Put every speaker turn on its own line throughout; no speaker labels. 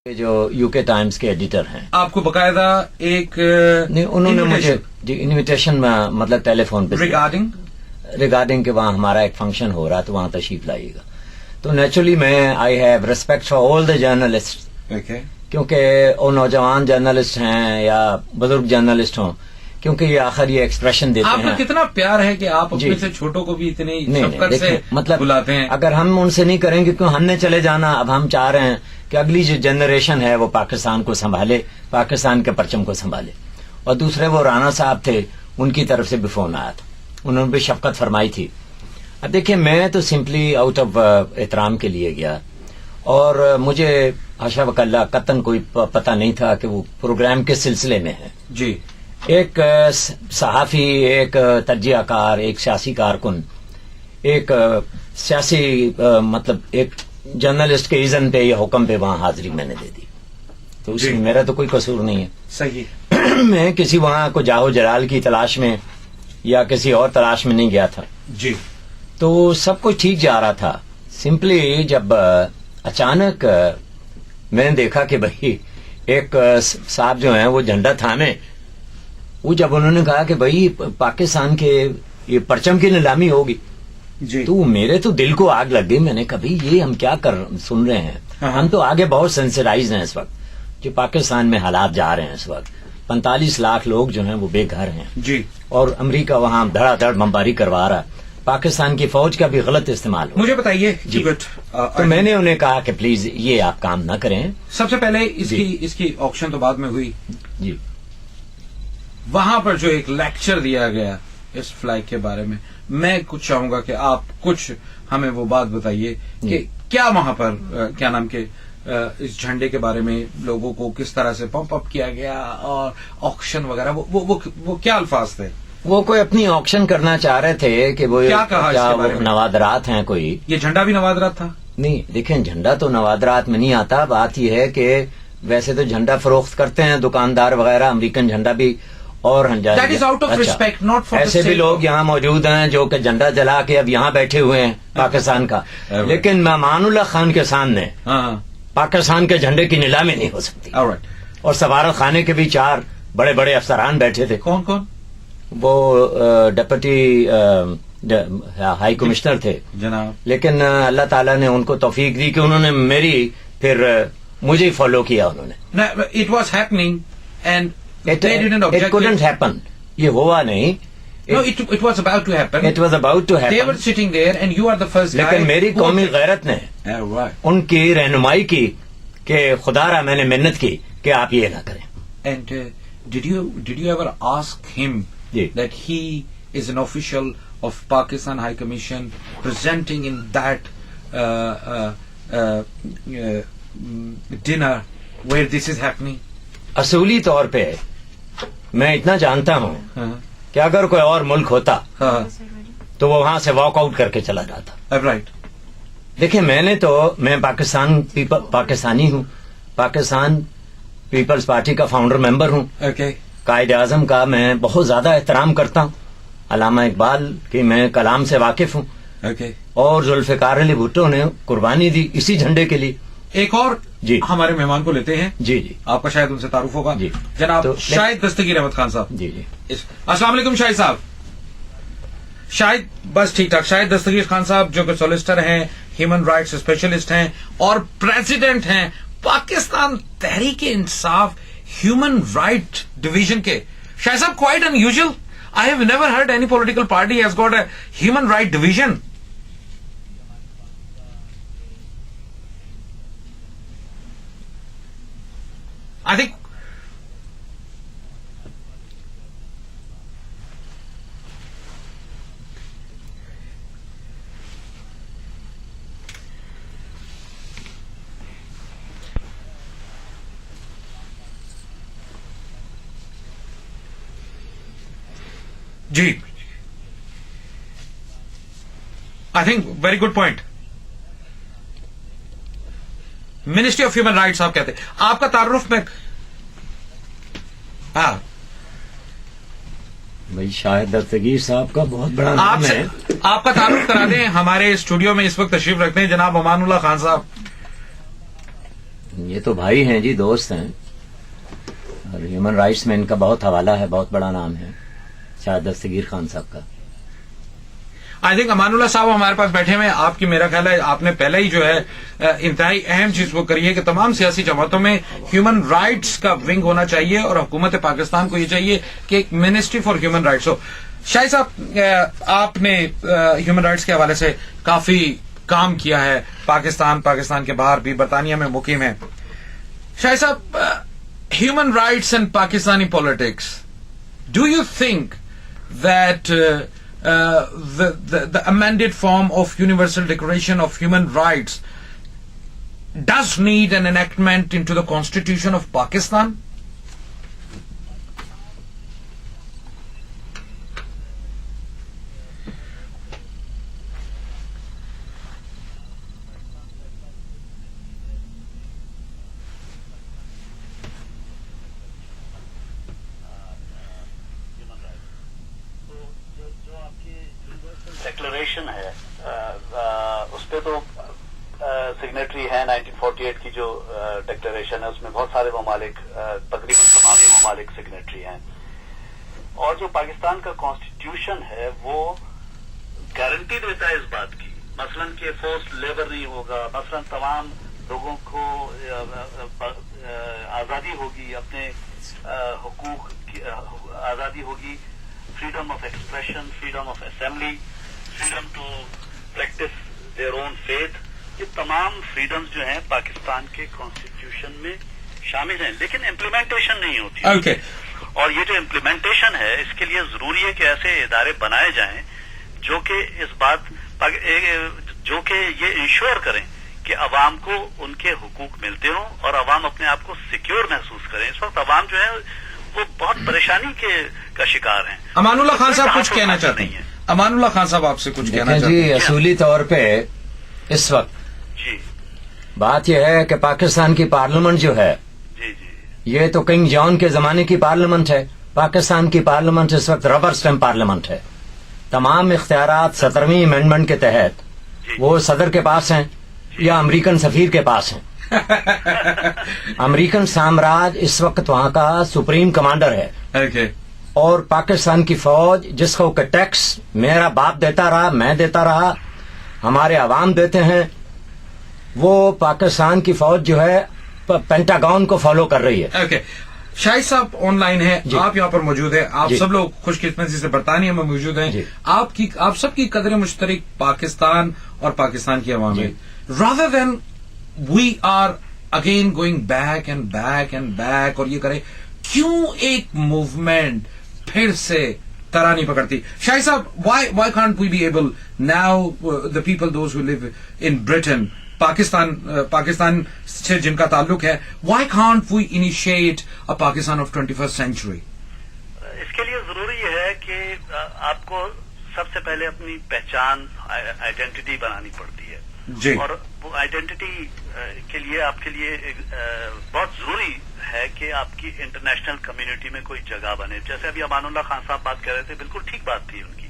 جو یو کے ٹائمز کے ایڈیٹر ہیں.
آپ کو باقاعدہ ایک
نہیں انہوں نے مجھے انویٹیشن ٹیلی فون پہ ریگارڈنگ کہ وہاں ہمارا ایک فنکشن ہو رہا ہے تو وہاں تشریف لائیے گا. تو نیچرلی میں I have respect for all the journalist کیونکہ وہ نوجوان جرنلسٹ ہیں یا بزرگ جرنلسٹ ہوں کیونکہ یہ آخر یہ ایکسپریشن دیتے ہیں.
آپ کا کتنا پیار ہے کہ آپ اپنے سے چھوٹوں کو بھی اتنی شفقت سے بلاتے ہیں.
اگر ہم ان سے نہیں کریں گے کیوں ہم نے چلے جانا. اب ہم چاہ رہے ہیں کہ اگلی جو جنریشن ہے وہ پاکستان کو سنبھالے, پاکستان کے پرچم کو سنبھالے. اور دوسرے وہ رانا صاحب تھے, ان کی طرف سے بھی فون آیا تھا, انہوں نے بھی شفقت فرمائی تھی. اب دیکھیں میں تو سمپلی آؤٹ آف احترام کے لیے گیا اور مجھے حاشا وکلا قطن کوئی پتہ نہیں تھا کہ وہ پروگرام کس سلسلے میں ہے.
جی
ایک صحافی, ایک تجزیہ کار, ایک سیاسی کارکن, ایک سیاسی مطلب ایک جرنلسٹ کے اذن پہ یا حکم پہ وہاں حاضری میں نے دے دی. تو اس میں میرا تو کوئی قصور نہیں ہے.
صحیح.
میں کسی وہاں کو جاہو جلال کی تلاش میں یا کسی اور تلاش میں نہیں گیا تھا.
جی
تو سب کچھ ٹھیک جا رہا تھا. سمپلی جب اچانک میں نے دیکھا کہ بھائی ایک صاحب جو ہیں وہ جھنڈا تھامے, وہ جب انہوں نے کہا کہ بھائی پاکستان کے یہ پرچم کی نیلامی ہوگی,
جی
تو میرے تو دل کو آگ لگ گئی. میں نے کہا بھائی یہ ہم کیا سن رہے ہیں. ہم تو آگے بہت سینسرائز ہیں اس وقت جو پاکستان میں حالات جا رہے ہیں. اس وقت 45 لاکھ لوگ جو ہیں وہ بے گھر ہیں.
جی
اور امریکہ وہاں دھڑا دھڑ بمباری کروا رہا ہے. پاکستان کی فوج کا بھی غلط استعمال ہو.
مجھے بتائیے
جی. تو میں نے انہیں کہا کہ پلیز یہ آپ کام نہ کریں.
سب سے پہلے اس کی آکشن تو بعد میں ہوئی.
جی
وہاں پر جو ایک لیکچر دیا گیا اس فلیگ کے بارے میں کچھ چاہوں گا کہ آپ کچھ ہمیں وہ بات بتائیے کہ کیا وہاں پر کیا نام کے اس جھنڈے کے بارے میں لوگوں کو کس طرح سے پمپ اپ کیا گیا اور آکشن وغیرہ وہ کیا الفاظ تھے.
وہ کوئی اپنی آکشن کرنا چاہ رہے تھے کہ وہ
کیا کہا اس کے بارے میں؟
نوادرات ہیں کوئی.
یہ جھنڈا بھی نوادرات تھا.
نہیں دیکھیں جھنڈا تو نوادرات میں نہیں آتا. بات یہ ہے کہ ویسے تو جھنڈا فروخت کرتے ہیں دکاندار وغیرہ, امریکن جھنڈا بھی. اور ایسے بھی لوگ یہاں موجود ہیں جو کہ جھنڈا جلا کے اب یہاں بیٹھے ہوئے ہیں پاکستان کا. لیکن مہمان اللہ خان کے سامنے پاکستان کے جھنڈے کی نیلامی نہیں ہو سکتی. اور سفارت خانے کے بھی 4 بڑے بڑے افسران بیٹھے تھے.
کون کون؟
وہ ڈپٹی ہائی کمشنر تھے
جناب.
لیکن اللہ تعالیٰ نے ان کو توفیق دی کہ انہوں نے میری پھر مجھے فالو کیا. انہوں نے
it was happening and
It couldn't happen. یہ ہوا نہیں.
No, it was about to happen.
It was about to happen.
They were sitting there and you are the first guy.
لیکن میری قومی غیرت نے ان کی رہنمائی کی کہ خدا را میں نے محنت کی کہ آپ یہ نہ کریں.
And did you ever ask him that he is an official of Pakistan High Commission presenting in that dinner where this is happening?
اصولی طور پہ میں اتنا جانتا ہوں کہ اگر کوئی اور ملک ہوتا تو وہ وہاں سے واک آؤٹ کر کے چلا جاتا.
رائٹ.
دیکھیں میں پاکستانی ہوں. پاکستان پیپلز پارٹی کا فاؤنڈر ممبر ہوں. قائد اعظم کا میں بہت زیادہ احترام کرتا ہوں. علامہ اقبال کی میں کلام سے واقف ہوں. اور ذوالفقار علی بھٹو نے قربانی دی اسی جھنڈے کے لیے. ایک اور
جی ہمارے مہمان کو لیتے ہیں.
جی جی
آپ کا شاید ان سے تعارف ہوگا.
جی
جناب شاہد دستگیر احمد خان صاحب.
جی جی
السلام علیکم شاہد صاحب. شاہد بس ٹھیک ٹھاک. شاہد دستگیر خان صاحب جو کہ سولسٹر ہیں, ہیومن رائٹس اسپیشلسٹ ہیں اور پریزیڈنٹ ہیں Pakistan Tehreek Insaf human right division کے. شاہد صاحب کوائٹ ان یوزل. I have never heard any political party has got a human right division. I think جی I think very good point. Ministry of human rights آپ کہتے ہیں. آپ کا تعارف میں
بھائی شاہد دستگیر صاحب کا بہت بڑا نام ہے.
آپ کا تعارف کرا دیں. ہمارے اسٹوڈیو میں اس وقت تشریف رکھتے ہیں جناب امان اللہ خان صاحب.
یہ تو بھائی ہیں جی، دوست ہیں، اور ہیومن رائٹس میں ان کا بہت حوالہ ہے، بہت بڑا نام ہے شاہد دستگیر خان صاحب کا.
آئی تھنک امان اللہ صاحب ہمارے پاس بیٹھے ہوئے ہیں. آپ کی میرا خیال ہے آپ نے پہلے ہی جو ہے انتہائی اہم چیز وہ کری ہے کہ تمام سیاسی جماعتوں میں ہیومن رائٹس کا ونگ ہونا چاہیے، اور حکومت پاکستان کو یہ چاہیے کہ ایک منسٹری فار ہیومن رائٹس ہو. شاہد صاحب، آپ نے ہیومن رائٹس کے حوالے سے کافی کام کیا ہے، پاکستان کے باہر بھی، برطانیہ میں مقیم ہے. شاہد صاحب، human rights and Pakistani politics, do you think that the amended form of Universal Declaration of Human Rights does need an enactment into the Constitution of Pakistan?
Declaration ہے اس پہ تو سگنیٹری ہے 1948 کی جو ڈکلریشن ہے، اس میں بہت سارے ممالک، تقریباً تمام ہی ممالک سگنیٹری ہیں. اور جو پاکستان کا کانسٹیٹیوشن ہے وہ گارنٹی دیتا ہے اس بات کی، مثلاً کہ فورسڈ لیبر نہیں ہوگا، مثلاً تمام لوگوں کو آزادی ہوگی، اپنے حقوق کی آزادی ہوگی، freedom of expression, freedom of assembly, freedom to practice their own faith. یہ تمام فریڈمز جو ہیں پاکستان کے کانسٹیٹیوشن میں شامل ہیں، لیکن امپلیمنٹیشن نہیں ہوتی.
Okay.
اور یہ جو امپلیمنٹیشن ہے اس کے لیے ضروری ہے کہ ایسے ادارے بنائے جائیں جو کہ یہ انشور کریں کہ عوام کو ان کے حقوق ملتے ہوں اور عوام اپنے آپ کو سیکیور محسوس کریں. اس وقت عوام جو ہے وہ بہت پریشانی کا شکار ہیں.
امان اللہ خان صاحب کچھ کہنا چاہتے ہیں؟ امان اللہ خان صاحب آپ سے کچھ کہنا چاہتے ہیں؟
جی، اصولی طور پہ اس وقت
جی
بات یہ ہے کہ پاکستان کی پارلیمنٹ جو ہے،
جی جی
یہ تو کنگ جان کے زمانے کی پارلیمنٹ ہے. پاکستان کی پارلیمنٹ اس وقت ربر اسٹمپ پارلیمنٹ ہے. تمام اختیارات 17ویں امینڈمنٹ کے تحت وہ صدر کے پاس ہیں یا امریکن سفیر کے پاس ہیں. امریکن سامراج اس وقت وہاں کا سپریم کمانڈر ہے.
Okay.
اور پاکستان کی فوج جس کو کہ ٹیکس میرا باپ دیتا رہا، میں دیتا رہا، ہمارے عوام دیتے ہیں، وہ پاکستان کی فوج جو ہے پینٹاگون کو فالو کر رہی ہے.
Okay. شاہد صاحب آن لائن ہیں،
جی.
آپ یہاں پر موجود ہیں، آپ
جی.
سب لوگ خوش قسمتی سے برطانیہ میں موجود ہیں.
جی.
آپ سب کی قدر مشترک پاکستان اور پاکستان کی عوام ہے.
جی.
rather than we are again going back and back and back اور یہ کرے، کیوں ایک موومنٹ پھر سے طرح نہیں پکڑتی؟ شاہد صاحب، why can't we be able now the people those who live in Britain، Pakistan سے جن کا تعلق ہے، why can't we initiate a Pakistan of 21st century؟
اس کے لیے ضروری ہے کہ آپ کو سب سے پہلے اپنی پہچان، آئیڈینٹی بنانی پڑتی ہے.
جی.
اور وہ آئیڈینٹی کے لیے آپ کے لیے بہت ضروری ہے کہ آپ کی انٹرنیشنل کمیونٹی میں کوئی جگہ بنے. جیسے ابھی امان اللہ خان صاحب بات کر رہے تھے، بالکل ٹھیک بات تھی ان کی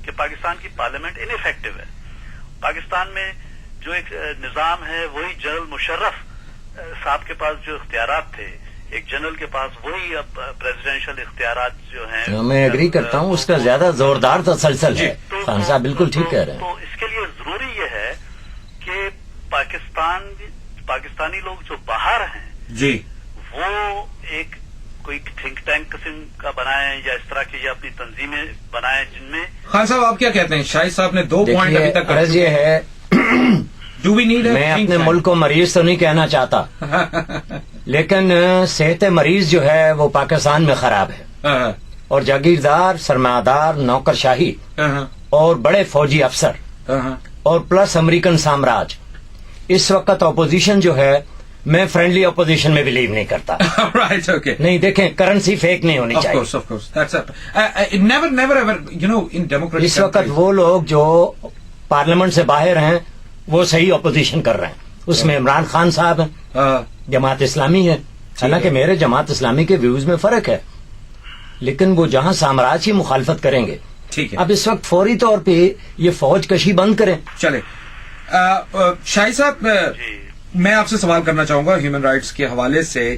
کہ پاکستان کی پارلیمنٹ ان افیکٹو ہے. پاکستان میں جو ایک نظام ہے وہی جنرل مشرف صاحب کے پاس جو اختیارات تھے، ایک جنرل کے پاس وہی اب پریزیڈینشل اختیارات جو ہیں.
میں ایگری کرتا ہوں، اس کا زیادہ زوردار تسلسل ہے. خان صاحب بالکل ٹھیک کہہ رہے ہیں.
تو اس کے لیے ضروری یہ ہے کہ پاکستانی لوگ جو باہر ہیں
جی،
وہ ایک کوئی تھنک ٹینک قسم کا بنائیں یا اس طرح کی یا اپنی تنظیمیں بنائیں جن میں.
خان صاحب آپ کیا کہتے ہیں؟ شاہد صاحب نے 2 پوائنٹ ابھی تک
عرض یہ ہے،
ڈو وی نیڈ،
میں اپنے ملک کو مریض تو نہیں کہنا چاہتا، لیکن صحت مریض جو ہے وہ پاکستان میں خراب ہے. اور جاگیردار، سرمایہ دار، نوکر شاہی اور بڑے فوجی افسر اور پلس امریکن سامراج، اس وقت اپوزیشن جو ہے، میں فرینڈلی اپوزیشن میں بلیو نہیں کرتا.
Right, okay.
نہیں، دیکھیں، کرنسی فیک نہیں ہونی چاہیے. اس وقت وہ لوگ جو پارلیمنٹ سے باہر ہیں وہ صحیح اپوزیشن کر رہے ہیں. اس میں عمران خان صاحب ہیں، جماعت اسلامی ہے. حالانکہ میرے جماعت اسلامی کے ویوز میں فرق ہے، لیکن وہ جہاں سامراج کی مخالفت کریں گے.
ٹھیک ہے.
اب اس وقت فوری طور پہ یہ فوج کشی بند کریں.
چلے. شاہد صاحب، میں آپ سے سوال کرنا چاہوں گا ہیومن رائٹس کے حوالے سے.